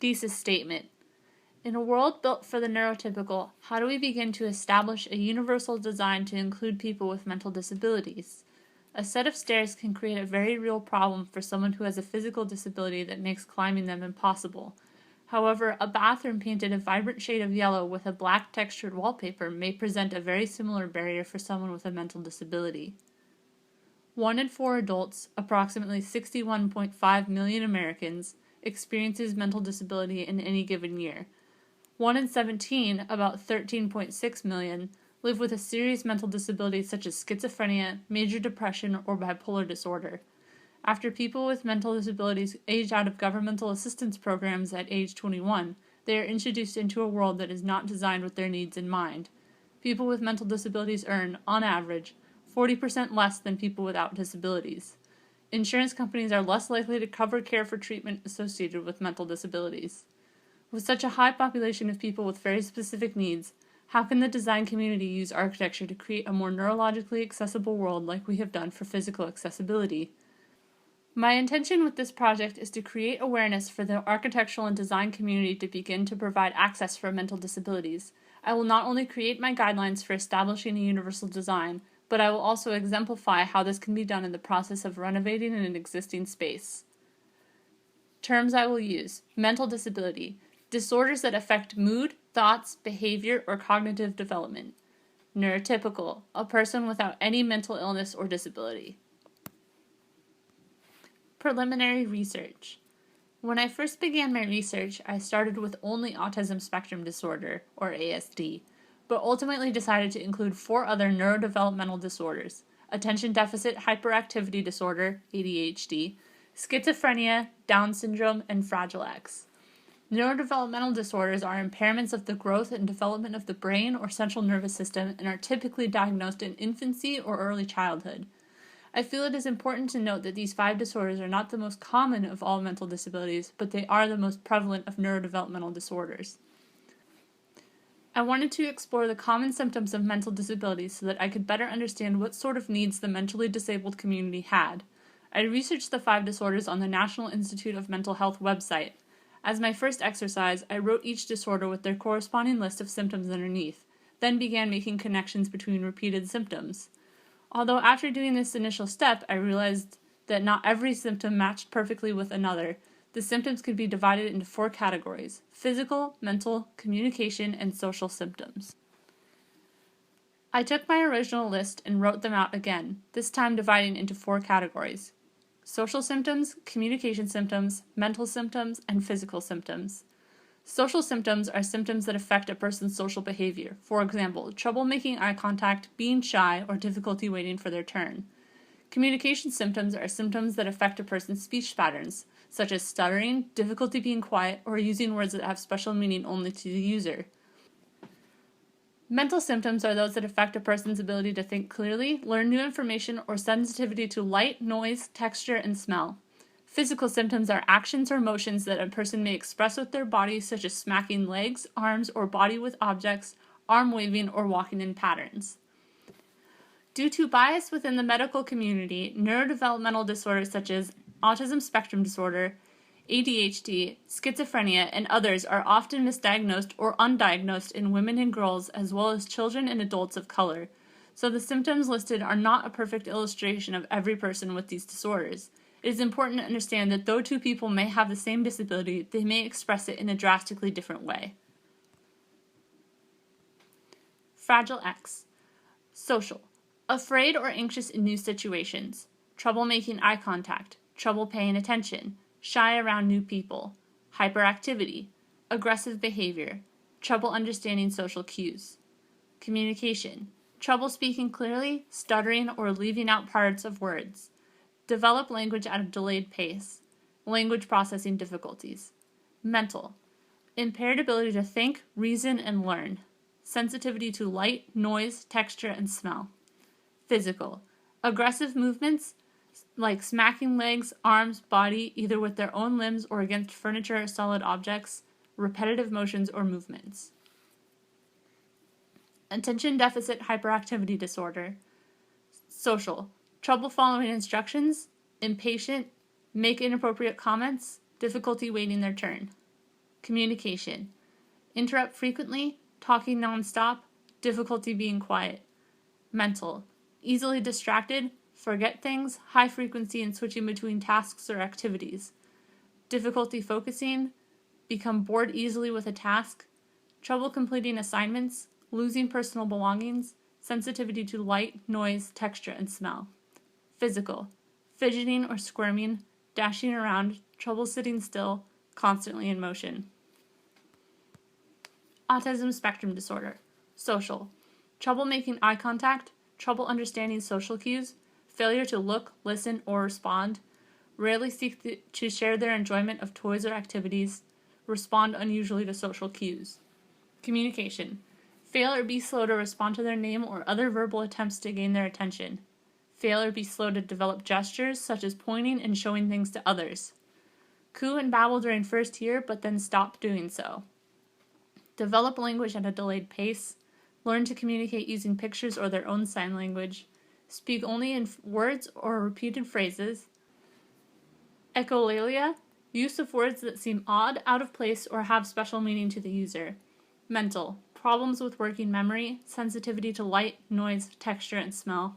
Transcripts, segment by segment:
Thesis statement. In a world built for the neurotypical, how do we begin to establish a universal design to include people with mental disabilities? A set of stairs can create a very real problem for someone who has a physical disability that makes climbing them impossible. However, a bathroom painted a vibrant shade of yellow with a black textured wallpaper may present a very similar barrier for someone with a mental disability. 1 in 4 adults, approximately 61.5 million Americans, experiences mental disability in any given year. 1 in 17, about 13.6 million, live with a serious mental disability such as schizophrenia, major depression, or bipolar disorder. After people with mental disabilities age out of governmental assistance programs at age 21, they are introduced into a world that is not designed with their needs in mind. People with mental disabilities earn, on average, 40% less than people without disabilities. Insurance companies are less likely to cover care for treatment associated with mental disabilities. With such a high population of people with very specific needs, how can the design community use architecture to create a more neurologically accessible world like we have done for physical accessibility? My intention with this project is to create awareness for the architectural and design community to begin to provide access for mental disabilities. I will not only create my guidelines for establishing a universal design, but I will also exemplify how this can be done in the process of renovating in an existing space. Terms I will use: mental disability, disorders that affect mood, thoughts, behavior, or cognitive development. Neurotypical, a person without any mental illness or disability. Preliminary research. When I first began my research, I started with only autism spectrum disorder, or ASD, but ultimately decided to include 4 other neurodevelopmental disorders: attention deficit hyperactivity disorder, ADHD, schizophrenia, Down syndrome, and Fragile X. Neurodevelopmental disorders are impairments of the growth and development of the brain or central nervous system and are typically diagnosed in infancy or early childhood. I feel it is important to note that these 5 disorders are not the most common of all mental disabilities, but they are the most prevalent of neurodevelopmental disorders. I wanted to explore the common symptoms of mental disabilities so that I could better understand what sort of needs the mentally disabled community had. I researched the 5 disorders on the National Institute of Mental Health website. As my first exercise, I wrote each disorder with their corresponding list of symptoms underneath, then began making connections between repeated symptoms. Although after doing this initial step, I realized that not every symptom matched perfectly with another. The symptoms could be divided into 4 categories: physical, mental, communication, and social symptoms. I took my original list and wrote them out again, this time dividing into 4 categories: social symptoms, communication symptoms, mental symptoms, and physical symptoms. Social symptoms are symptoms that affect a person's social behavior. For example, trouble making eye contact, being shy, or difficulty waiting for their turn. Communication symptoms are symptoms that affect a person's speech patterns, such as stuttering, difficulty being quiet, or using words that have special meaning only to the user. Mental symptoms are those that affect a person's ability to think clearly, learn new information, or sensitivity to light, noise, texture, and smell. Physical symptoms are actions or motions that a person may express with their body, such as smacking legs, arms, or body with objects, arm waving, or walking in patterns. Due to bias within the medical community, neurodevelopmental disorders such as autism spectrum disorder, ADHD, schizophrenia, and others are often misdiagnosed or undiagnosed in women and girls as well as children and adults of color. So the symptoms listed are not a perfect illustration of every person with these disorders. It is important to understand that though 2 people may have the same disability, they may express it in a drastically different way. Fragile X. Social. Afraid or anxious in new situations. Trouble making eye contact. Trouble paying attention. Shy around new people. Hyperactivity. Aggressive behavior. Trouble understanding social cues. Communication. Trouble speaking clearly, stuttering, or leaving out parts of words. Develop language at a delayed pace. Language processing difficulties. Mental. Impaired ability to think, reason, and learn. Sensitivity to light, noise, texture, and smell. Physical. Aggressive movements like smacking legs, arms, body, either with their own limbs or against furniture or solid objects. Repetitive motions or movements. Attention deficit hyperactivity disorder. Social. Trouble following instructions, impatient, make inappropriate comments, difficulty waiting their turn. Communication. Interrupt frequently, talking nonstop, difficulty being quiet. Mental. Easily distracted, forget things, high frequency in switching between tasks or activities. Difficulty focusing, become bored easily with a task, trouble completing assignments, losing personal belongings, sensitivity to light, noise, texture, and smell. Physical. Fidgeting or squirming, dashing around, trouble sitting still, constantly in motion. Autism spectrum disorder. Social. Trouble making eye contact, trouble understanding social cues, failure to look, listen, or respond, rarely seek to share their enjoyment of toys or activities, respond unusually to social cues. Communication. Fail or be slow to respond to their name or other verbal attempts to gain their attention. Fail or be slow to develop gestures such as pointing and showing things to others. Coo and babble during first year but then stop doing so. Develop language at a delayed pace. Learn to communicate using pictures or their own sign language. Speak only in words or repeated phrases. Echolalia. Use of words that seem odd, out of place, or have special meaning to the user. Mental. Problems with working memory, sensitivity to light, noise, texture, and smell.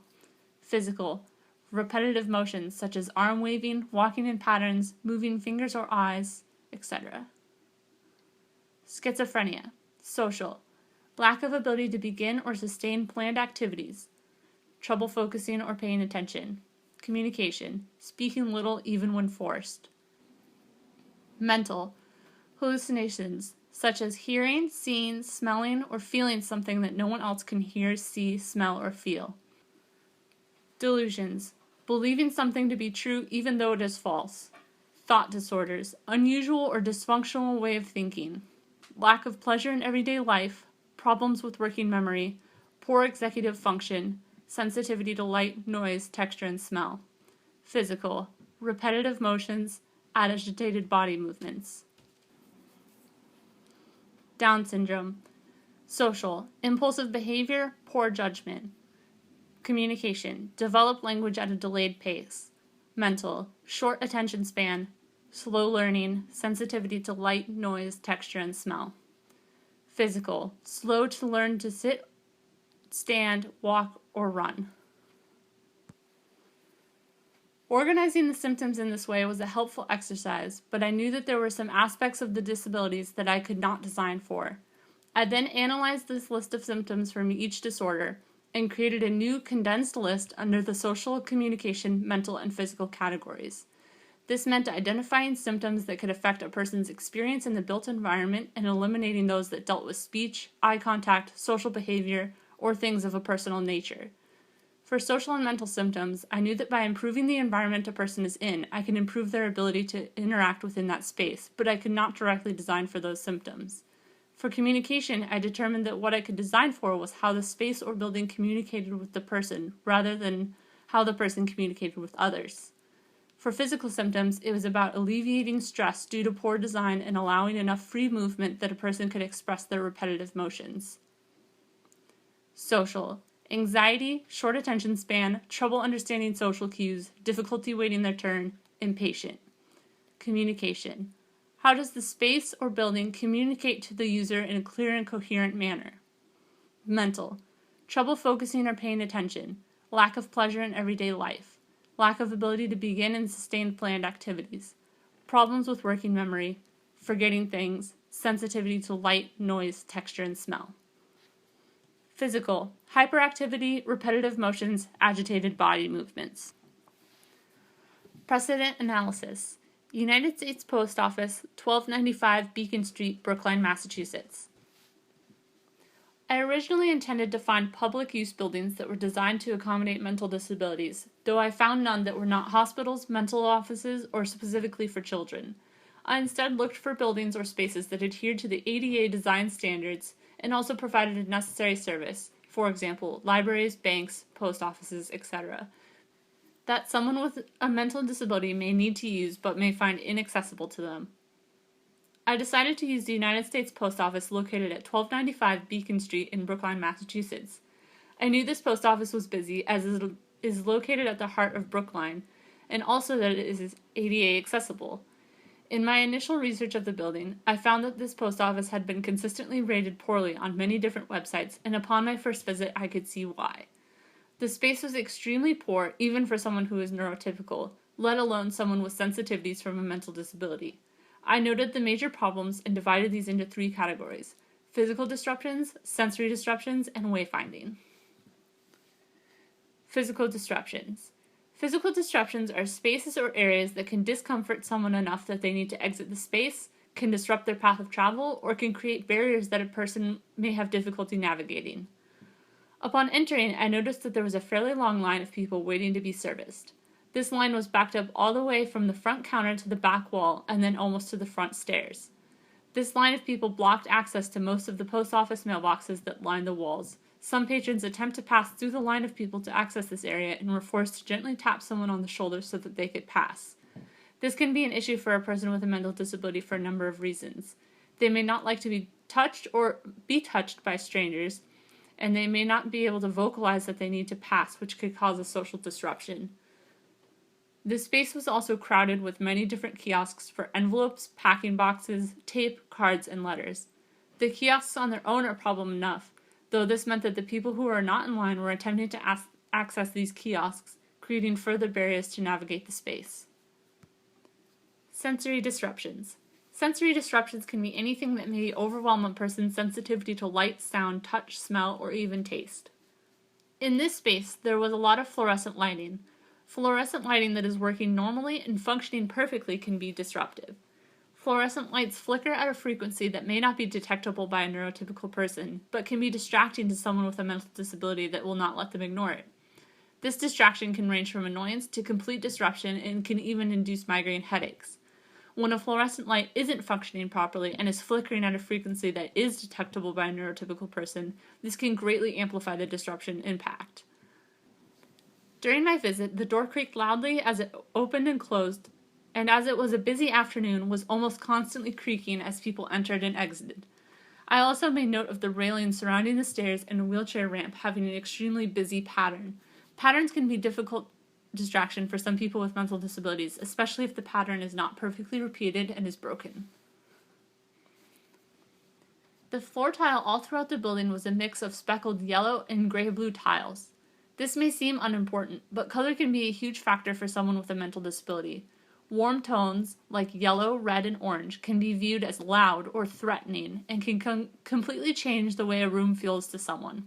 Physical. Repetitive motions such as arm waving, walking in patterns, moving fingers or eyes, etc. Schizophrenia. Social. Lack of ability to begin or sustain planned activities. Trouble focusing or paying attention. Communication. Speaking little even when forced. Mental. Hallucinations such as hearing, seeing, smelling, or feeling something that no one else can hear, see, smell, or feel. Delusions. Believing something to be true even though it is false. Thought disorders. Unusual or dysfunctional way of thinking. Lack of pleasure in everyday life. Problems with working memory. Poor executive function. Sensitivity to light, noise, texture, and smell. Physical. Repetitive motions. Agitated body movements. Down syndrome. Social. Impulsive behavior. Poor judgment. Communication. Develop language at a delayed pace. Mental. Short attention span. Slow learning. Sensitivity to light, noise, texture, and smell. Physical. Slow to learn to sit, stand, walk, or run. Organizing the symptoms in this way was a helpful exercise, but I knew that there were some aspects of the disabilities that I could not design for. I then analyzed this list of symptoms from each disorder and created a new condensed list under the social, communication, mental, and physical categories. This meant identifying symptoms that could affect a person's experience in the built environment and eliminating those that dealt with speech, eye contact, social behavior, or things of a personal nature. For social and mental symptoms, I knew that by improving the environment a person is in, I can improve their ability to interact within that space, but I could not directly design for those symptoms. For communication, I determined that what I could design for was how the space or building communicated with the person, rather than how the person communicated with others. For physical symptoms, it was about alleviating stress due to poor design and allowing enough free movement that a person could express their repetitive motions. Social. Anxiety, short attention span, trouble understanding social cues, difficulty waiting their turn, impatient. Communication. How does the space or building communicate to the user in a clear and coherent manner? Mental. Trouble focusing or paying attention, lack of pleasure in everyday life, lack of ability to begin and sustain planned activities, problems with working memory, forgetting things, sensitivity to light, noise, texture, and smell. Physical. Hyperactivity, repetitive motions, agitated body movements. Precedent analysis. United States Post Office, 1295 Beacon Street, Brookline, Massachusetts. I originally intended to find public use buildings that were designed to accommodate mental disabilities, though I found none that were not hospitals, mental offices, or specifically for children. I instead looked for buildings or spaces that adhered to the ADA design standards and also provided a necessary service, for example, libraries, banks, post offices, etc., that someone with a mental disability may need to use but may find inaccessible to them. I decided to use the United States Post Office located at 1295 Beacon Street in Brookline, Massachusetts. I knew this post office was busy as it is located at the heart of Brookline, and also that it is ADA accessible. In my initial research of the building, I found that this post office had been consistently rated poorly on many different websites, and upon my first visit, I could see why. The space was extremely poor, even for someone who is neurotypical, let alone someone with sensitivities from a mental disability. I noted the major problems and divided these into 3 categories: physical disruptions, sensory disruptions, and wayfinding. Physical disruptions. Physical disruptions are spaces or areas that can discomfort someone enough that they need to exit the space, can disrupt their path of travel, or can create barriers that a person may have difficulty navigating. Upon entering, I noticed that there was a fairly long line of people waiting to be serviced. This line was backed up all the way from the front counter to the back wall and then almost to the front stairs. This line of people blocked access to most of the post office mailboxes that lined the walls. Some patrons attempt to pass through the line of people to access this area and were forced to gently tap someone on the shoulder so that they could pass. This can be an issue for a person with a mental disability for a number of reasons. They may not like to be touched or be touched by strangers, and they may not be able to vocalize that they need to pass, which could cause a social disruption. The space was also crowded with many different kiosks for envelopes, packing boxes, tape, cards, and letters. The kiosks on their own are problem enough, though this meant that the people who are not in line were attempting to access these kiosks, creating further barriers to navigate the space. Sensory disruptions. Sensory disruptions can be anything that may overwhelm a person's sensitivity to light, sound, touch, smell, or even taste. In this space, there was a lot of fluorescent lighting. Fluorescent lighting that is working normally and functioning perfectly can be disruptive. Fluorescent lights flicker at a frequency that may not be detectable by a neurotypical person, but can be distracting to someone with a mental disability that will not let them ignore it. This distraction can range from annoyance to complete disruption and can even induce migraine headaches. When a fluorescent light isn't functioning properly and is flickering at a frequency that is detectable by a neurotypical person, this can greatly amplify the disruption impact. During my visit, the door creaked loudly as it opened and closed, and as it was a busy afternoon, was almost constantly creaking as people entered and exited. I also made note of the railing surrounding the stairs and a wheelchair ramp having an extremely busy pattern. Patterns can be difficult distraction for some people with mental disabilities, especially if the pattern is not perfectly repeated and is broken. The floor tile all throughout the building was a mix of speckled yellow and gray-blue tiles. This may seem unimportant, but color can be a huge factor for someone with a mental disability. Warm tones, like yellow, red, and orange, can be viewed as loud or threatening and can completely change the way a room feels to someone.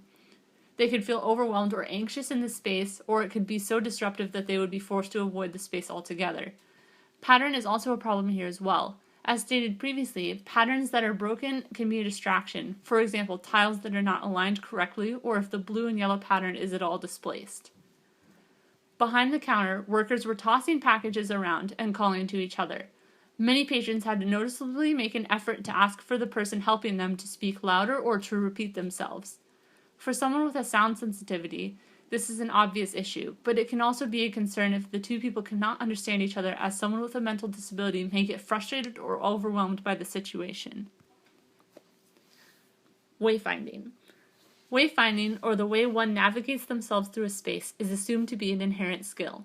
They could feel overwhelmed or anxious in the space, or it could be so disruptive that they would be forced to avoid the space altogether. Pattern is also a problem here as well. As stated previously, patterns that are broken can be a distraction, for example, tiles that are not aligned correctly, or if the blue and yellow pattern is at all displaced. Behind the counter, workers were tossing packages around and calling to each other. Many patrons had to noticeably make an effort to ask for the person helping them to speak louder or to repeat themselves. For someone with a sound sensitivity, this is an obvious issue, but it can also be a concern if the two people cannot understand each other, as someone with a mental disability may get frustrated or overwhelmed by the situation. Wayfinding. Wayfinding, or the way one navigates themselves through a space, is assumed to be an inherent skill.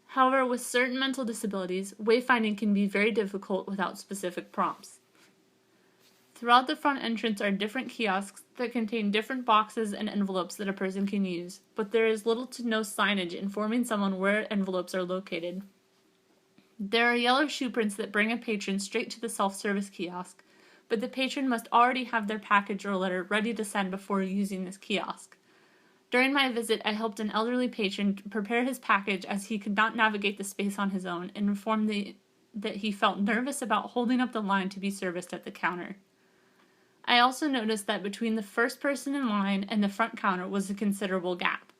However, with certain mental disabilities, wayfinding can be very difficult without specific prompts. Throughout the front entrance are different kiosks that contain different boxes and envelopes that a person can use, but there is little to no signage informing someone where envelopes are located. There are yellow shoe prints that bring a patron straight to the self-service kiosk, but the patron must already have their package or letter ready to send before using this kiosk. During my visit, I helped an elderly patron prepare his package as he could not navigate the space on his own, and informed that he felt nervous about holding up the line to be serviced at the counter. I also noticed that between the first person in line and the front counter was a considerable gap.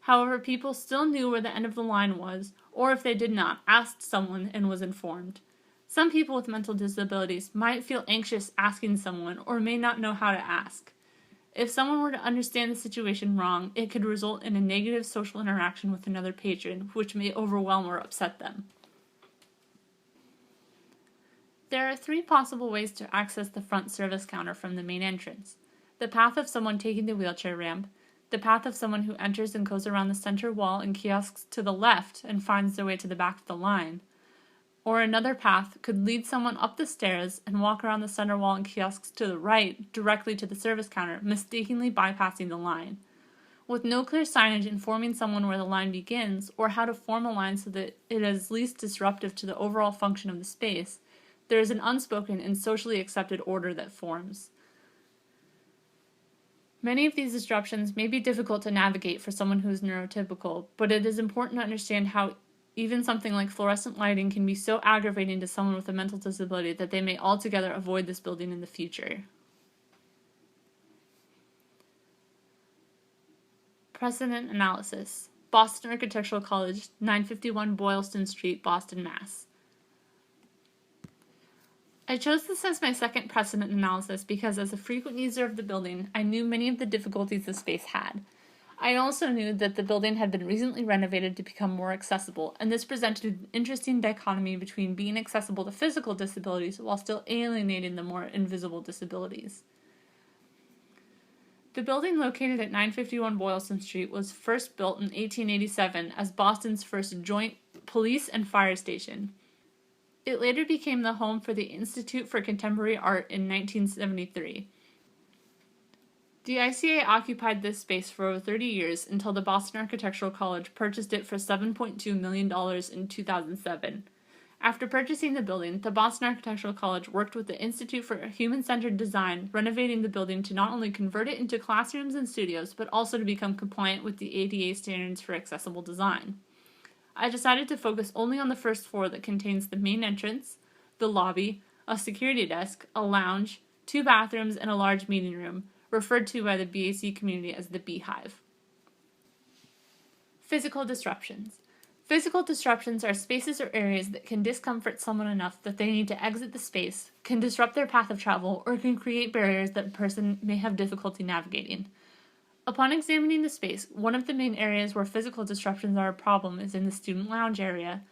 However, people still knew where the end of the line was, or if they did not, asked someone and was informed. Some people with mental disabilities might feel anxious asking someone or may not know how to ask. If someone were to understand the situation wrong, it could result in a negative social interaction with another patron, which may overwhelm or upset them. There are 3 possible ways to access the front service counter from the main entrance: the path of someone taking the wheelchair ramp, the path of someone who enters and goes around the center wall and kiosks to the left and finds their way to the back of the line, or another path could lead someone up the stairs and walk around the center wall and kiosks to the right, directly to the service counter, mistakenly bypassing the line. With no clear signage informing someone where the line begins, or how to form a line so that it is least disruptive to the overall function of the space, there is an unspoken and socially accepted order that forms. Many of these disruptions may be difficult to navigate for someone who is neurotypical, but it is important to understand how even something like fluorescent lighting can be so aggravating to someone with a mental disability that they may altogether avoid this building in the future. Precedent analysis. Boston Architectural College, 951 Boylston Street, Boston, Mass. I chose this as my second precedent analysis because as a frequent user of the building, I knew many of the difficulties the space had. I also knew that the building had been recently renovated to become more accessible, and this presented an interesting dichotomy between being accessible to physical disabilities while still alienating the more invisible disabilities. The building located at 951 Boylston Street was first built in 1887 as Boston's first joint police and fire station. It later became the home for the Institute for Contemporary Art in 1973. The ICA occupied this space for over 30 years until the Boston Architectural College purchased it for $7.2 million in 2007. After purchasing the building, the Boston Architectural College worked with the Institute for Human-Centered Design, renovating the building to not only convert it into classrooms and studios, but also to become compliant with the ADA standards for accessible design. I decided to focus only on the first floor that contains the main entrance, the lobby, a security desk, a lounge, 2 bathrooms, and a large meeting room, referred to by the BAC community as the Beehive. Physical disruptions. Physical disruptions are spaces or areas that can discomfort someone enough that they need to exit the space, can disrupt their path of travel, or can create barriers that a person may have difficulty navigating. Upon examining the space, one of the main areas where physical disruptions are a problem is in the student lounge area.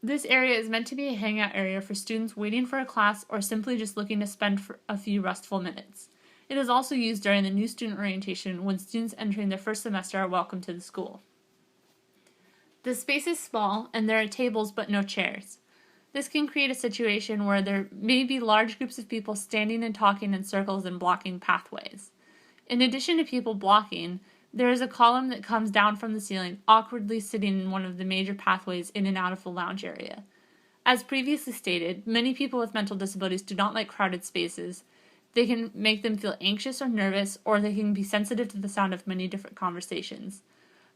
This area is meant to be a hangout area for students waiting for a class or simply just looking to spend a few restful minutes. It is also used during the new student orientation when students entering their first semester are welcomed to the school. The space is small, and there are tables but no chairs. This can create a situation where there may be large groups of people standing and talking in circles and blocking pathways. In addition to people blocking, there is a column that comes down from the ceiling, awkwardly sitting in one of the major pathways in and out of the lounge area. As previously stated, many people with mental disabilities do not like crowded spaces. They can make them feel anxious or nervous, or they can be sensitive to the sound of many different conversations.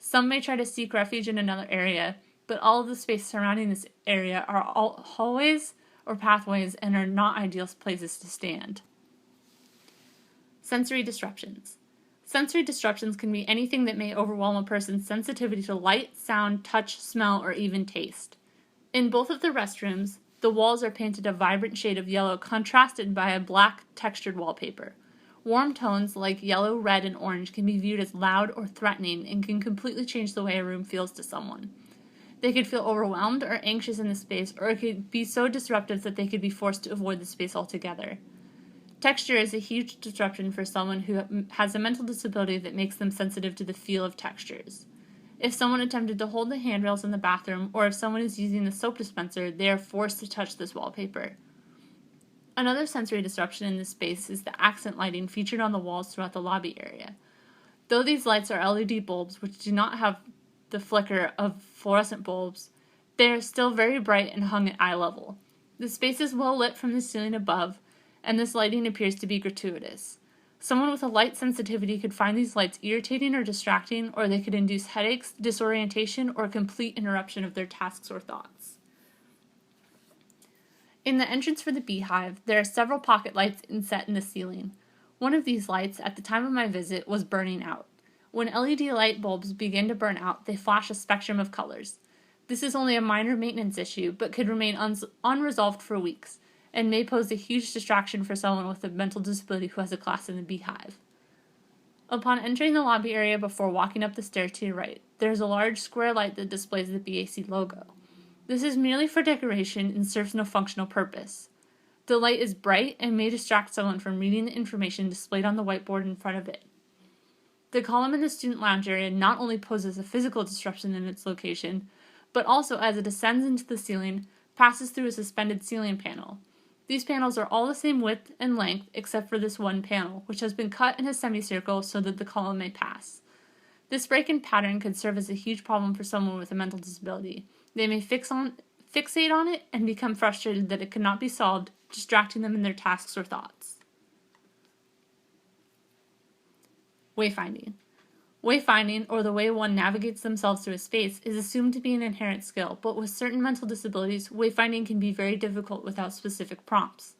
Some may try to seek refuge in another area, but all of the space surrounding this area are all hallways or pathways and are not ideal places to stand. Sensory disruptions. Sensory disruptions can be anything that may overwhelm a person's sensitivity to light, sound, touch, smell, or even taste. In both of the restrooms, the walls are painted a vibrant shade of yellow contrasted by a black textured wallpaper. Warm tones like yellow, red, and orange can be viewed as loud or threatening and can completely change the way a room feels to someone. They could feel overwhelmed or anxious in the space, or it could be so disruptive that they could be forced to avoid the space altogether. Texture is a huge disruption for someone who has a mental disability that makes them sensitive to the feel of textures. If someone attempted to hold the handrails in the bathroom, or if someone is using the soap dispenser, they are forced to touch this wallpaper. Another sensory disruption in this space is the accent lighting featured on the walls throughout the lobby area. Though these lights are LED bulbs, which do not have the flicker of fluorescent bulbs, they are still very bright and hung at eye level. The space is well lit from the ceiling above, and this lighting appears to be gratuitous. Someone with a light sensitivity could find these lights irritating or distracting, or they could induce headaches, disorientation, or complete interruption of their tasks or thoughts. In the entrance for the Beehive, there are several pocket lights inset in the ceiling. One of these lights, at the time of my visit, was burning out. When LED light bulbs begin to burn out, they flash a spectrum of colors. This is only a minor maintenance issue, but could remain unresolved for weeks, and may pose a huge distraction for someone with a mental disability who has a class in the Beehive. Upon entering the lobby area before walking up the stairs to your right, there is a large square light that displays the BAC logo. This is merely for decoration and serves no functional purpose. The light is bright and may distract someone from reading the information displayed on the whiteboard in front of it. The column in the student lounge area not only poses a physical disruption in its location, but also as it ascends into the ceiling, passes through a suspended ceiling panel. These panels are all the same width and length except for this one panel, which has been cut in a semicircle so that the column may pass. This break-in pattern could serve as a huge problem for someone with a mental disability. They may fixate on it and become frustrated that it cannot be solved, distracting them in their tasks or thoughts. Wayfinding. Wayfinding, or the way one navigates themselves through a space, is assumed to be an inherent skill, but with certain mental disabilities, wayfinding can be very difficult without specific prompts.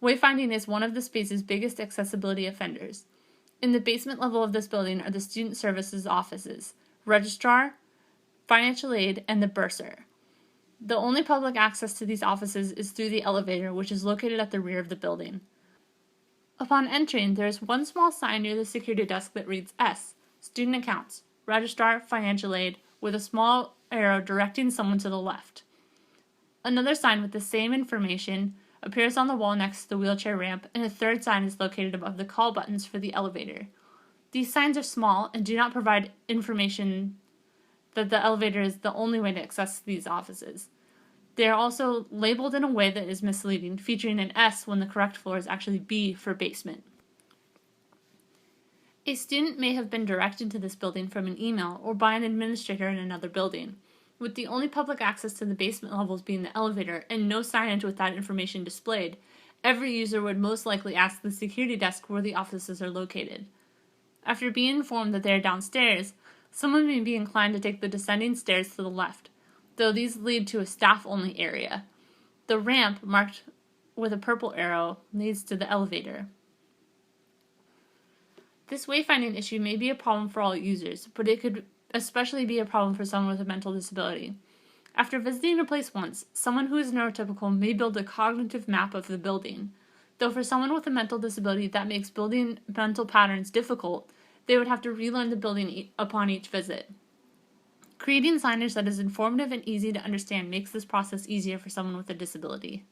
Wayfinding is one of the space's biggest accessibility offenders. In the basement level of this building are the student services offices, registrar, financial aid, and the bursar. The only public access to these offices is through the elevator, which is located at the rear of the building. Upon entering, there is one small sign near the security desk that reads S, Student Accounts, Registrar, Financial Aid, with a small arrow directing someone to the left. Another sign with the same information appears on the wall next to the wheelchair ramp, and a third sign is located above the call buttons for the elevator. These signs are small and do not provide information that the elevator is the only way to access these offices. They are also labeled in a way that is misleading, featuring an S when the correct floor is actually B for basement. A student may have been directed to this building from an email or by an administrator in another building, with the only public access to the basement levels being the elevator and no signage with that information displayed. Every user would most likely ask the security desk where the offices are located. After being informed that they are downstairs, someone may be inclined to take the descending stairs to the left, though these lead to a staff-only area. The ramp, marked with a purple arrow, leads to the elevator. This wayfinding issue may be a problem for all users, but it could especially be a problem for someone with a mental disability. After visiting a place once, someone who is neurotypical may build a cognitive map of the building. Though for someone with a mental disability that makes building mental patterns difficult, they would have to relearn the building upon each visit. Creating signage that is informative and easy to understand makes this process easier for someone with a disability.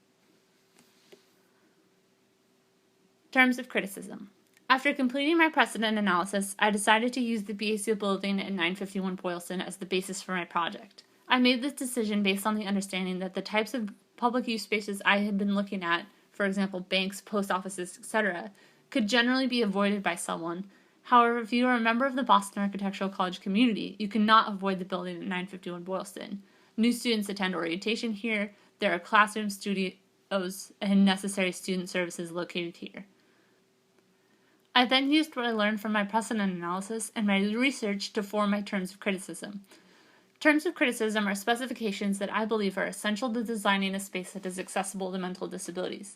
Terms of criticism. After completing my precedent analysis, I decided to use the BAC building at 951 Boylston as the basis for my project. I made this decision based on the understanding that the types of public use spaces I had been looking at, for example banks, post offices, etc., could generally be avoided by someone. However, if you are a member of the Boston Architectural College community, you cannot avoid the building at 951 Boylston. New students attend orientation here, there are classrooms, studios, and necessary student services located here. I then used what I learned from my precedent analysis and my research to form my terms of criticism. Terms of criticism are specifications that I believe are essential to designing a space that is accessible to mental disabilities.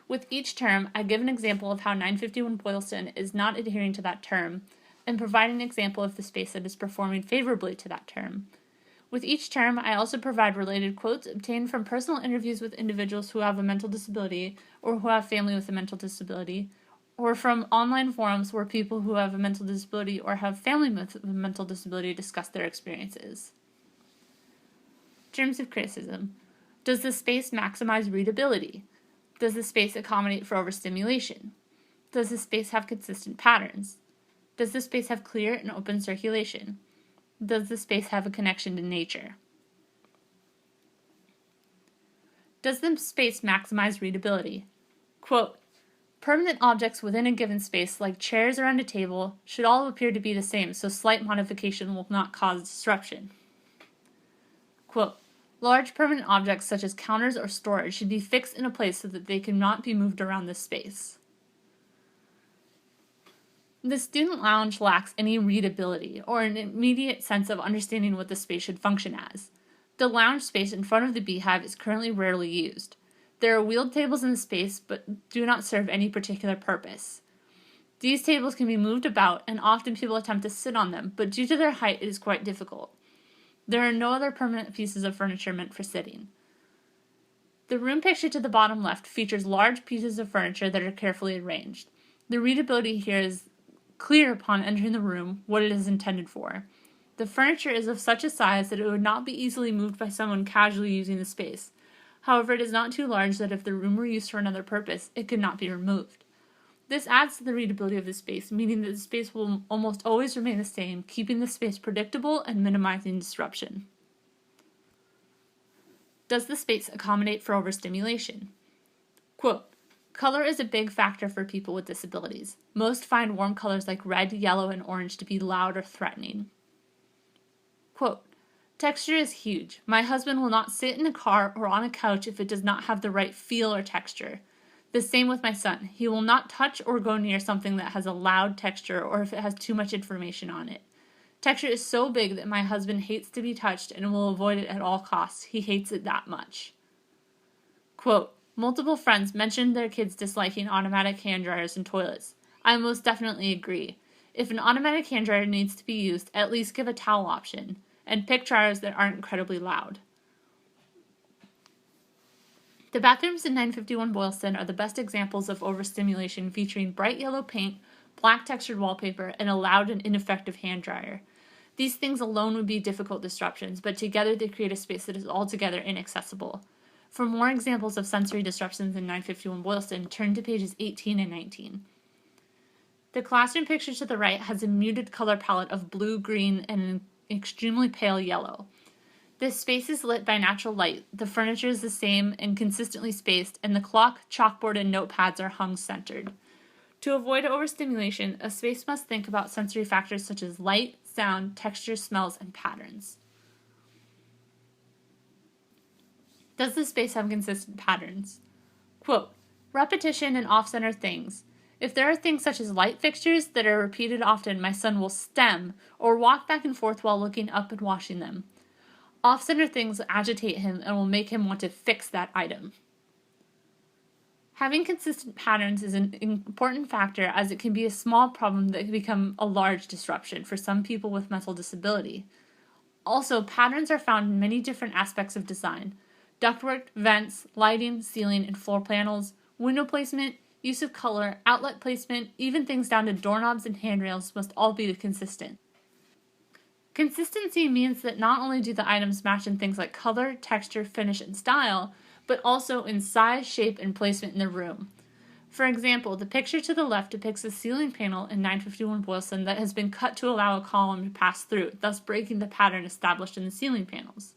With each term, I give an example of how 951 Boylston is not adhering to that term, and provide an example of the space that is performing favorably to that term. With each term, I also provide related quotes obtained from personal interviews with individuals who have a mental disability or who have family with a mental disability, or from online forums where people who have a mental disability or have family with a mental disability discuss their experiences. Terms of criticism. Does the space maximize readability? Does the space accommodate for overstimulation? Does the space have consistent patterns? Does the space have clear and open circulation? Does the space have a connection to nature? Does the space maximize readability? Quote, permanent objects within a given space, like chairs around a table, should all appear to be the same, so slight modification will not cause disruption. Quote, large permanent objects such as counters or storage should be fixed in a place so that they cannot be moved around this space. The student lounge lacks any readability or an immediate sense of understanding what the space should function as. The lounge space in front of the beehive is currently rarely used. There are wheeled tables in the space, but do not serve any particular purpose. These tables can be moved about, and often people attempt to sit on them, but due to their height, it is quite difficult. There are no other permanent pieces of furniture meant for sitting. The room pictured to the bottom left features large pieces of furniture that are carefully arranged. The readability here is clear upon entering the room what it is intended for. The furniture is of such a size that it would not be easily moved by someone casually using the space. However, it is not too large that if the room were used for another purpose, it could not be removed. This adds to the readability of the space, meaning that the space will almost always remain the same, keeping the space predictable and minimizing disruption. Does the space accommodate for overstimulation? Quote, color is a big factor for people with disabilities. Most find warm colors like red, yellow, and orange to be loud or threatening. Quote, texture is huge. My husband will not sit in a car or on a couch if it does not have the right feel or texture. The same with my son. He will not touch or go near something that has a loud texture or if it has too much information on it. Texture is so big that my husband hates to be touched and will avoid it at all costs. He hates it that much. Quote, multiple friends mentioned their kids disliking automatic hand dryers and toilets. I most definitely agree. If an automatic hand dryer needs to be used, at least give a towel option, and pick dryers that aren't incredibly loud. The bathrooms in 951 Boylston are the best examples of overstimulation, featuring bright yellow paint, black textured wallpaper, and a loud and ineffective hand dryer. These things alone would be difficult disruptions, but together they create a space that is altogether inaccessible. For more examples of sensory disruptions in 951 Boylston, turn to pages 18 and 19. The classroom picture to the right has a muted color palette of blue, green, and an extremely pale yellow. This space is lit by natural light, the furniture is the same and consistently spaced, and the clock, chalkboard, and notepads are hung centered. To avoid overstimulation, a space must think about sensory factors such as light, sound, texture, smells, and patterns. Does the space have consistent patterns? Quote, repetition and off-center things. If there are things such as light fixtures that are repeated often, my son will stem or walk back and forth while looking up and watching them. Off-center things agitate him and will make him want to fix that item. Having consistent patterns is an important factor, as it can be a small problem that can become a large disruption for some people with mental disability. Also, patterns are found in many different aspects of design. Ductwork, vents, lighting, ceiling, and floor panels, window placement, use of color, outlet placement, even things down to doorknobs and handrails must all be consistent. Consistency means that not only do the items match in things like color, texture, finish, and style, but also in size, shape, and placement in the room. For example, the picture to the left depicts a ceiling panel in 951 Boylston that has been cut to allow a column to pass through, thus breaking the pattern established in the ceiling panels.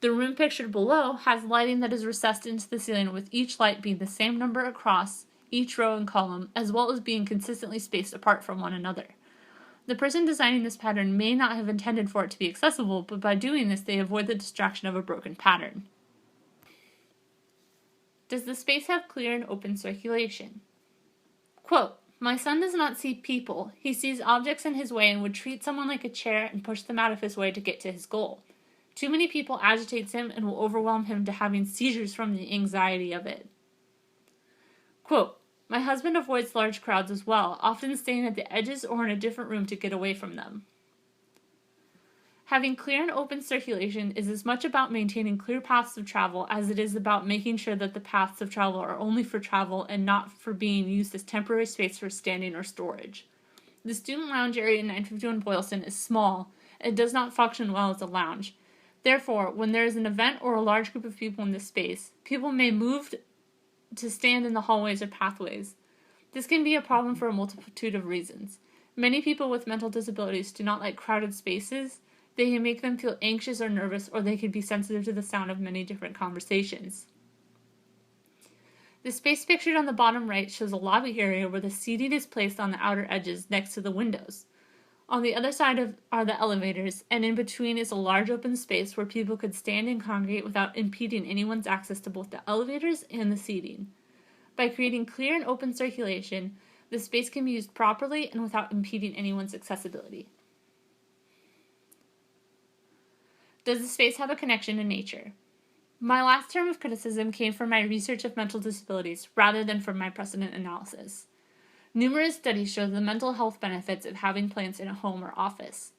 The room pictured below has lighting that is recessed into the ceiling, with each light being the same number across each row and column, as well as being consistently spaced apart from one another. The person designing this pattern may not have intended for it to be accessible, but by doing this they avoid the distraction of a broken pattern. Does the space have clear and open circulation? Quote, my son does not see people. He sees objects in his way and would treat someone like a chair and push them out of his way to get to his goal. Too many people agitates him and will overwhelm him to having seizures from the anxiety of it. Quote, my husband avoids large crowds as well, often staying at the edges or in a different room to get away from them. Having clear and open circulation is as much about maintaining clear paths of travel as it is about making sure that the paths of travel are only for travel and not for being used as temporary space for standing or storage. The student lounge area in 951 Boylston is small and does not function well as a lounge. Therefore, when there is an event or a large group of people in this space, people may move to stand in the hallways or pathways. This can be a problem for a multitude of reasons. Many people with mental disabilities do not like crowded spaces. They can make them feel anxious or nervous, or they can be sensitive to the sound of many different conversations. The space pictured on the bottom right shows a lobby area where the seating is placed on the outer edges next to the windows. On the other side are the elevators, and in between is a large open space where people could stand and congregate without impeding anyone's access to both the elevators and the seating. By creating clear and open circulation, the space can be used properly and without impeding anyone's accessibility. Does the space have a connection to nature? My last term of criticism came from my research of mental disabilities rather than from my precedent analysis. Numerous studies show the mental health benefits of having plants in a home or office.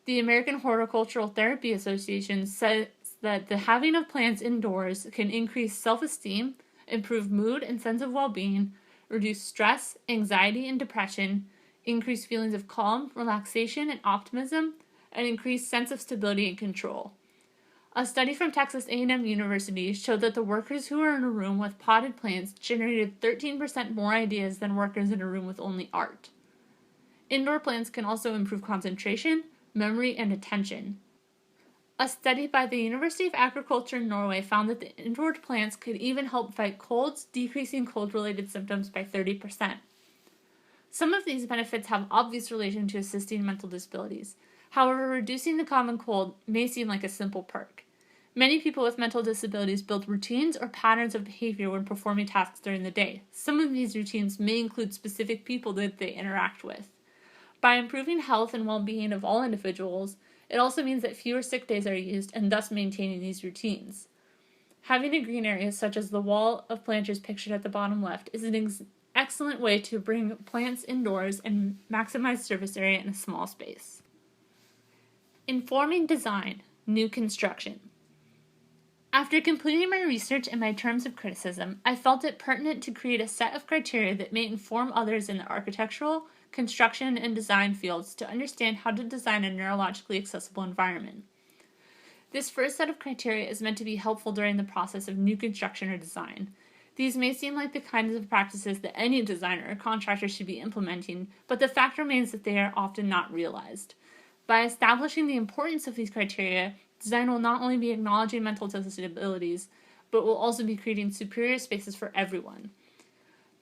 The American Horticultural Therapy Association says that the having of plants indoors can increase self-esteem, improve mood and sense of well-being, reduce stress, anxiety, and depression, increase feelings of calm, relaxation, and optimism, and increase sense of stability and control. A study from Texas A&M University showed that the workers who were in a room with potted plants generated 13% more ideas than workers in a room with only art. Indoor plants can also improve concentration, memory, and attention. A study by the University of Agriculture in Norway found that the indoor plants could even help fight colds, decreasing cold-related symptoms by 30%. Some of these benefits have obvious relation to assisting mental disabilities. However, reducing the common cold may seem like a simple perk. Many people with mental disabilities build routines or patterns of behavior when performing tasks during the day. Some of these routines may include specific people that they interact with. By improving health and well-being of all individuals, it also means that fewer sick days are used and thus maintaining these routines. Having a green area such as the wall of planters pictured at the bottom left is an excellent way to bring plants indoors and maximize surface area in a small space. Informing design, new construction. After completing my research and my terms of criticism, I felt it pertinent to create a set of criteria that may inform others in the architectural, construction, and design fields to understand how to design a neurologically accessible environment. This first set of criteria is meant to be helpful during the process of new construction or design. These may seem like the kinds of practices that any designer or contractor should be implementing, but the fact remains that they are often not realized. By establishing the importance of these criteria, design will not only be acknowledging mental disabilities, but will also be creating superior spaces for everyone.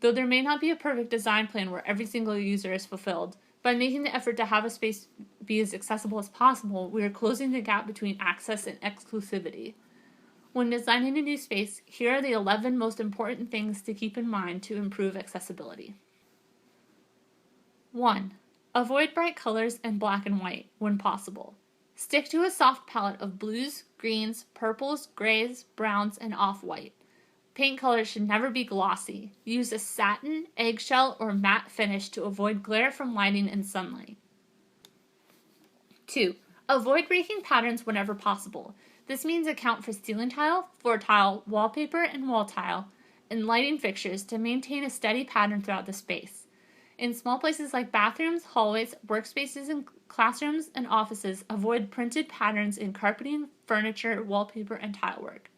Though there may not be a perfect design plan where every single user is fulfilled, by making the effort to have a space be as accessible as possible, we are closing the gap between access and exclusivity. When designing a new space, here are the 11 most important things to keep in mind to improve accessibility. 1. Avoid bright colors and black and white when possible. Stick to a soft palette of blues, greens, purples, grays, browns, and off-white. Paint colors should never be glossy. Use a satin, eggshell, or matte finish to avoid glare from lighting and sunlight. 2. Avoid breaking patterns whenever possible. This means account for ceiling tile, floor tile, wallpaper, and wall tile, and lighting fixtures to maintain a steady pattern throughout the space. In small places like bathrooms, hallways, workspaces, and classrooms and offices, avoid printed patterns in carpeting, furniture, wallpaper, and tile work.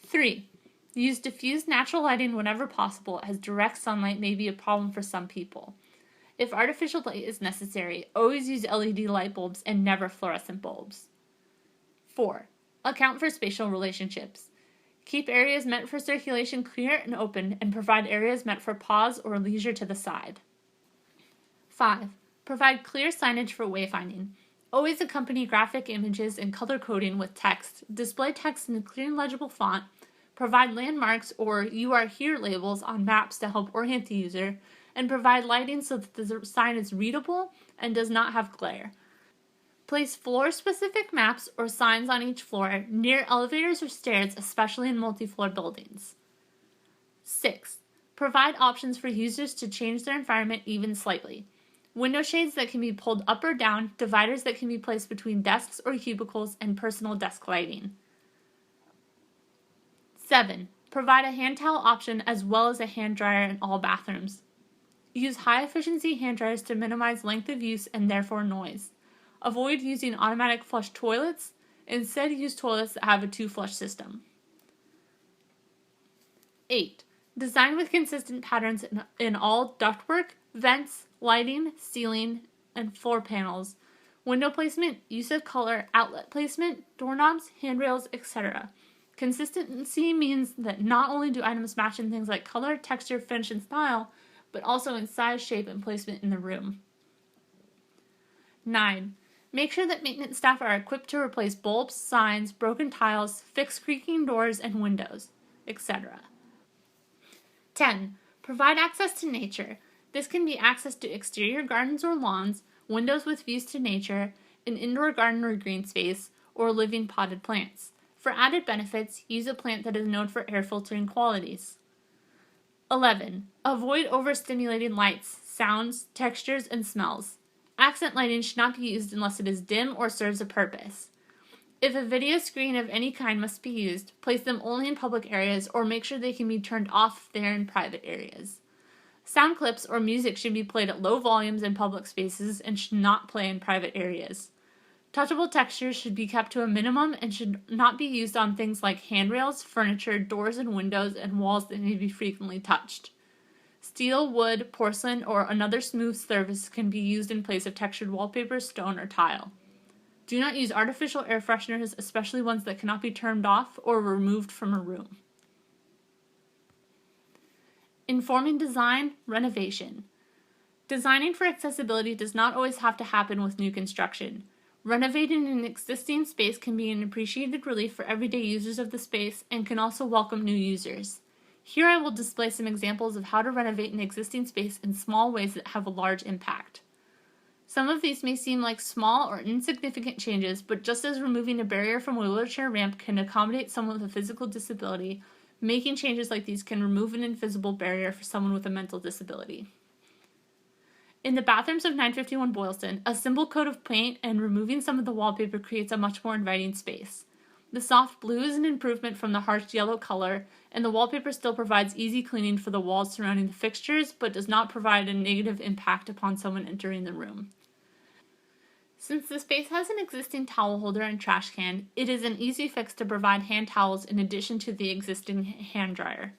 3. Use diffused natural lighting whenever possible, as direct sunlight may be a problem for some people. If artificial light is necessary, always use LED light bulbs and never fluorescent bulbs. 4. Account for spatial relationships. Keep areas meant for circulation clear and open, and provide areas meant for pause or leisure to the side. 5. Provide clear signage for wayfinding. Always accompany graphic images and color coding with text. Display text in a clear and legible font. Provide landmarks or "You Are Here" labels on maps to help orient the user, and provide lighting so that the sign is readable and does not have glare. Place floor-specific maps or signs on each floor near elevators or stairs, especially in multi-floor buildings. 6. Provide options for users to change their environment even slightly. Window shades that can be pulled up or down, dividers that can be placed between desks or cubicles, and personal desk lighting. 7. Provide a hand towel option as well as a hand dryer in all bathrooms. Use high-efficiency hand dryers to minimize length of use and therefore noise. Avoid using automatic flush toilets. Instead, use toilets that have a two-flush system. 8. Design with consistent patterns in all ductwork, vents, lighting, ceiling, and floor panels, window placement, use of color, outlet placement, doorknobs, handrails, etc. Consistency means that not only do items match in things like color, texture, finish, and style, but also in size, shape, and placement in the room. 9. Make sure that maintenance staff are equipped to replace bulbs, signs, broken tiles, fix creaking doors and windows, etc. 10. Provide access to nature. This can be access to exterior gardens or lawns, windows with views to nature, an indoor garden or green space, or living potted plants. For added benefits, use a plant that is known for air filtering qualities. 11. Avoid overstimulating lights, sounds, textures, and smells. Accent lighting should not be used unless it is dim or serves a purpose. If a video screen of any kind must be used, place them only in public areas or make sure they can be turned off if they are in private areas. Sound clips or music should be played at low volumes in public spaces and should not play in private areas. Touchable textures should be kept to a minimum and should not be used on things like handrails, furniture, doors and windows, and walls that may be frequently touched. Steel, wood, porcelain, or another smooth surface can be used in place of textured wallpaper, stone, or tile. Do not use artificial air fresheners, especially ones that cannot be turned off or removed from a room. Informing design, renovation. Designing for accessibility does not always have to happen with new construction. Renovating an existing space can be an appreciated relief for everyday users of the space and can also welcome new users. Here I will display some examples of how to renovate an existing space in small ways that have a large impact. Some of these may seem like small or insignificant changes, but just as removing a barrier from a wheelchair ramp can accommodate someone with a physical disability, making changes like these can remove an invisible barrier for someone with a mental disability. In the bathrooms of 951 Boylston, a simple coat of paint and removing some of the wallpaper creates a much more inviting space. The soft blue is an improvement from the harsh yellow color, and the wallpaper still provides easy cleaning for the walls surrounding the fixtures, but does not provide a negative impact upon someone entering the room. Since the space has an existing towel holder and trash can, it is an easy fix to provide hand towels in addition to the existing hand dryer.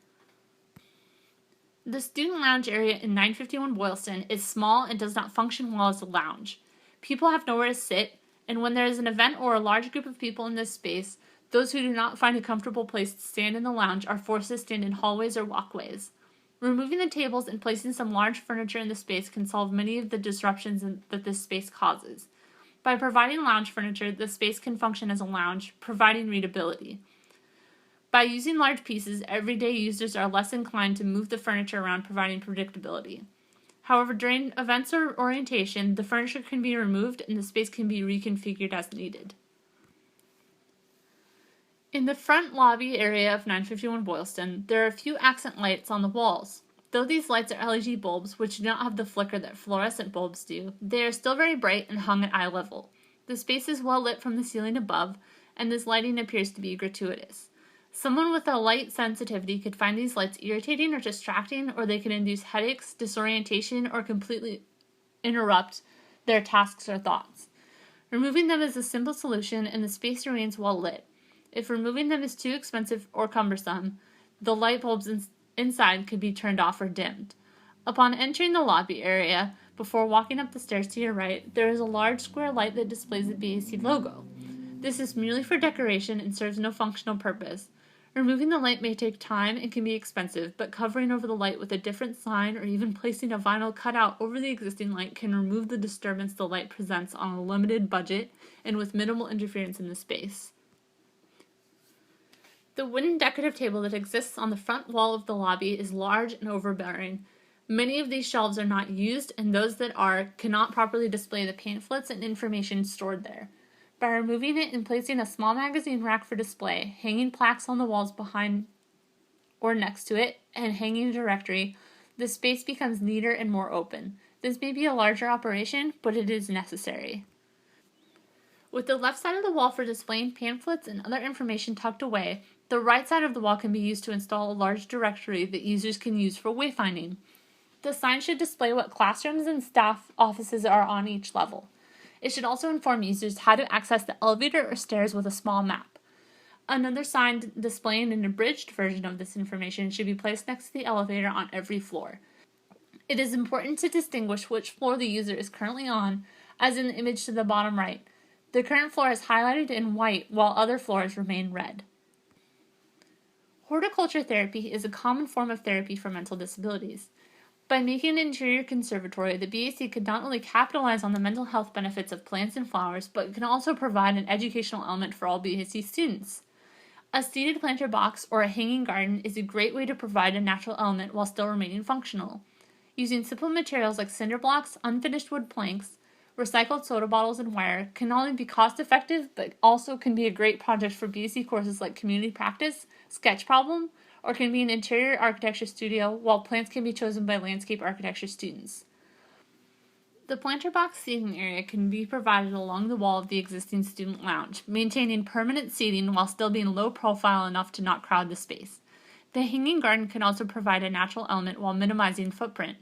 The student lounge area in 951 Boylston is small and does not function well as a lounge. People have nowhere to sit, and when there is an event or a large group of people in this space, those who do not find a comfortable place to stand in the lounge are forced to stand in hallways or walkways. Removing the tables and placing some large furniture in the space can solve many of the disruptions that this space causes. By providing lounge furniture, the space can function as a lounge, providing readability. By using large pieces, everyday users are less inclined to move the furniture around, providing predictability. However, during events or orientation, the furniture can be removed and the space can be reconfigured as needed. In the front lobby area of 951 Boylston, there are a few accent lights on the walls. Though these lights are LED bulbs, which do not have the flicker that fluorescent bulbs do, they are still very bright and hung at eye level. The space is well lit from the ceiling above, and this lighting appears to be gratuitous. Someone with a light sensitivity could find these lights irritating or distracting, or they can induce headaches, disorientation, or completely interrupt their tasks or thoughts. Removing them is a simple solution, and the space remains well lit. If removing them is too expensive or cumbersome, the light bulbs inside could be turned off or dimmed. Upon entering the lobby area, before walking up the stairs to your right, there is a large square light that displays the BAC logo. This is merely for decoration and serves no functional purpose. Removing the light may take time and can be expensive, but covering over the light with a different sign or even placing a vinyl cutout over the existing light can remove the disturbance the light presents on a limited budget and with minimal interference in the space. The wooden decorative table that exists on the front wall of the lobby is large and overbearing. Many of these shelves are not used, and those that are cannot properly display the pamphlets and information stored there. By removing it and placing a small magazine rack for display, hanging plaques on the walls behind or next to it, and hanging a directory, the space becomes neater and more open. This may be a larger operation, but it is necessary. With the left side of the wall for displaying pamphlets and other information tucked away, the right side of the wall can be used to install a large directory that users can use for wayfinding. The sign should display what classrooms and staff offices are on each level. It should also inform users how to access the elevator or stairs with a small map. Another sign displaying an abridged version of this information should be placed next to the elevator on every floor. It is important to distinguish which floor the user is currently on, as in the image to the bottom right. The current floor is highlighted in white, while other floors remain red. Horticulture therapy is a common form of therapy for mental disabilities. By making an interior conservatory, the BAC could not only capitalize on the mental health benefits of plants and flowers, but can also provide an educational element for all BAC students. A seated planter box or a hanging garden is a great way to provide a natural element while still remaining functional. Using simple materials like cinder blocks, unfinished wood planks, recycled soda bottles, and wire can not only be cost-effective, but also can be a great project for BAC courses like community practice, sketch problem, or can be an interior architecture studio, while plants can be chosen by landscape architecture students. The planter box seating area can be provided along the wall of the existing student lounge, maintaining permanent seating while still being low profile enough to not crowd the space. The hanging garden can also provide a natural element while minimizing footprint.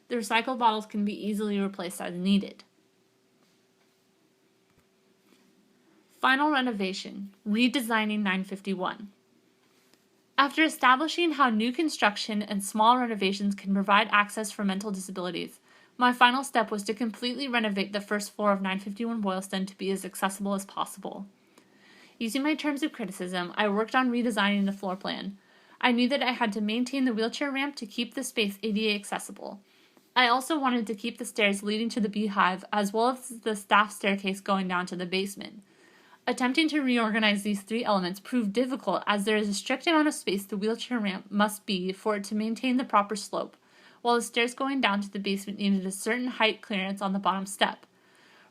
The recycled bottles can be easily replaced as needed. Final renovation, redesigning 951. After establishing how new construction and small renovations can provide access for mental disabilities, My final step was to completely renovate the first floor of 951 Boylston to be as accessible as possible. Using my terms of criticism, I worked on redesigning the floor plan. I knew that I had to maintain the wheelchair ramp to keep the space ADA accessible. I also wanted to keep the stairs leading to the beehive as well as the staff staircase going down to the basement. Attempting to reorganize these three elements proved difficult as there is a strict amount of space the wheelchair ramp must be for it to maintain the proper slope, while the stairs going down to the basement needed a certain height clearance on the bottom step.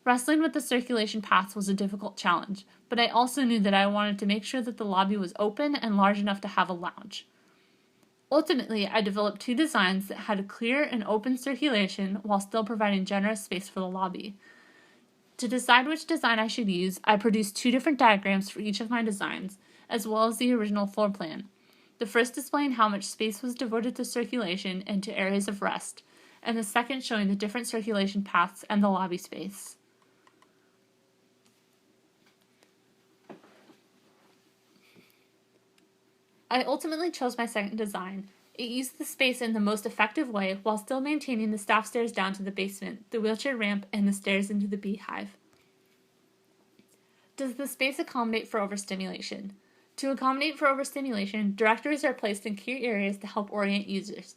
Wrestling with the circulation paths was a difficult challenge, but I also knew that I wanted to make sure that the lobby was open and large enough to have a lounge. Ultimately, I developed two designs that had a clear and open circulation while still providing generous space for the lobby. To decide which design I should use, I produced two different diagrams for each of my designs, as well as the original floor plan. The first displaying how much space was devoted to circulation and to areas of rest, and the second showing the different circulation paths and the lobby space. I ultimately chose my second design. It used the space in the most effective way while still maintaining the staff stairs down to the basement, the wheelchair ramp, and the stairs into the beehive. Does the space accommodate for overstimulation? To accommodate for overstimulation, directories are placed in key areas to help orient users.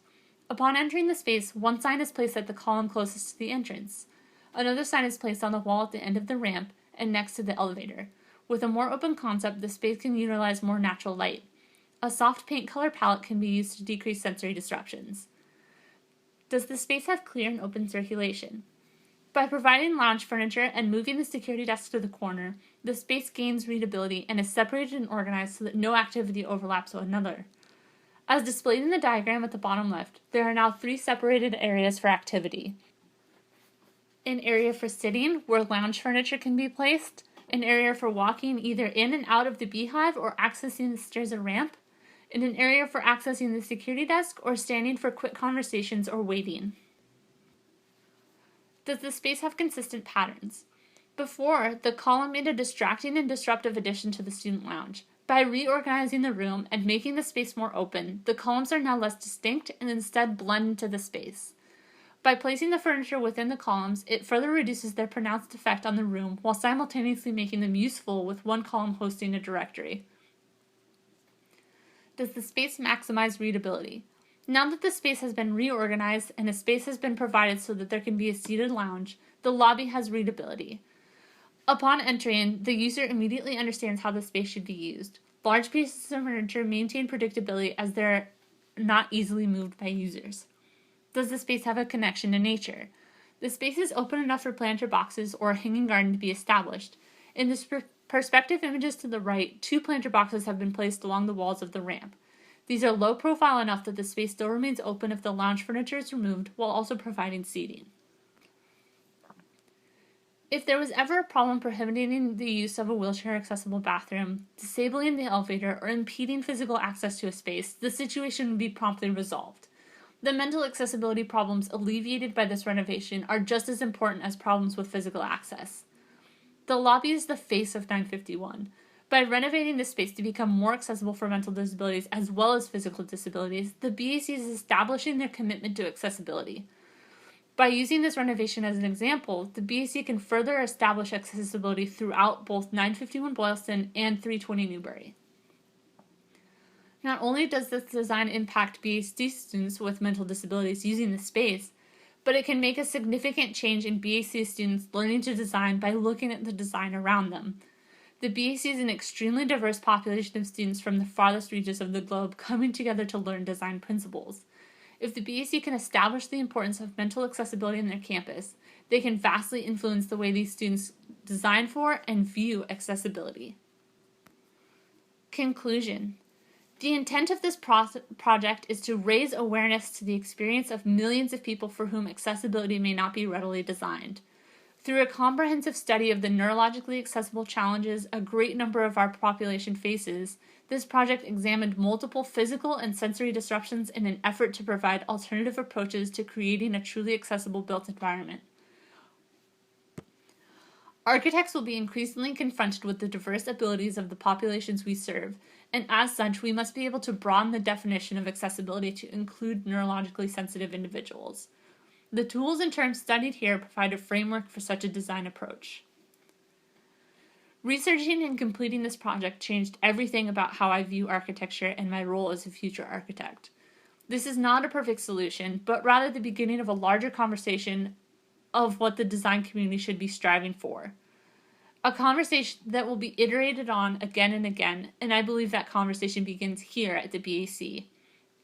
Upon entering the space, one sign is placed at the column closest to the entrance. Another sign is placed on the wall at the end of the ramp and next to the elevator. With a more open concept, the space can utilize more natural light. A soft paint color palette can be used to decrease sensory disruptions. Does the space have clear and open circulation? By providing lounge furniture and moving the security desk to the corner, the space gains readability and is separated and organized so that no activity overlaps with another. As displayed in the diagram at the bottom left, there are now three separated areas for activity. An area for sitting, where lounge furniture can be placed, an area for walking either in and out of the beehive or accessing the stairs or ramp, and an area for accessing the security desk or standing for quick conversations or waiting. Does the space have consistent patterns? Before, the column made a distracting and disruptive addition to the student lounge. By reorganizing the room and making the space more open, the columns are now less distinct and instead blend into the space. By placing the furniture within the columns, it further reduces their pronounced effect on the room while simultaneously making them useful with one column hosting a directory. Does the space maximize readability? Now that the space has been reorganized and a space has been provided so that there can be a seated lounge, the lobby has readability. Upon entering, the user immediately understands how the space should be used. Large pieces of furniture maintain predictability as they're not easily moved by users. Does the space have a connection to nature? The space is open enough for planter boxes or a hanging garden to be established. In the perspective images to the right, two planter boxes have been placed along the walls of the ramp. These are low profile enough that the space still remains open if the lounge furniture is removed, while also providing seating. If there was ever a problem prohibiting the use of a wheelchair-accessible bathroom, disabling the elevator, or impeding physical access to a space, the situation would be promptly resolved. The mental accessibility problems alleviated by this renovation are just as important as problems with physical access. The lobby is the face of 951. By renovating this space to become more accessible for mental disabilities as well as physical disabilities, the BAC is establishing their commitment to accessibility. By using this renovation as an example, the BAC can further establish accessibility throughout both 951 Boylston and 320 Newbury. Not only does this design impact BAC students with mental disabilities using the space, but it can make a significant change in BAC students learning to design by looking at the design around them. The BAC is an extremely diverse population of students from the farthest reaches of the globe coming together to learn design principles. If the BAC can establish the importance of mental accessibility in their campus, they can vastly influence the way these students design for and view accessibility. Conclusion. The intent of this project is to raise awareness to the experience of millions of people for whom accessibility may not be readily designed. Through a comprehensive study of the neurologically accessible challenges a great number of our population faces, this project examined multiple physical and sensory disruptions in an effort to provide alternative approaches to creating a truly accessible built environment. Architects will be increasingly confronted with the diverse abilities of the populations we serve, and as such, we must be able to broaden the definition of accessibility to include neurologically sensitive individuals. The tools and terms studied here provide a framework for such a design approach. Researching and completing this project changed everything about how I view architecture and my role as a future architect. This is not a perfect solution, but rather the beginning of a larger conversation of what the design community should be striving for. A conversation that will be iterated on again and again, and I believe that conversation begins here at the BAC.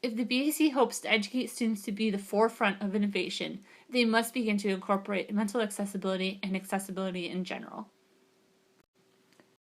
If the BAC hopes to educate students to be the forefront of innovation, they must begin to incorporate mental accessibility and accessibility in general.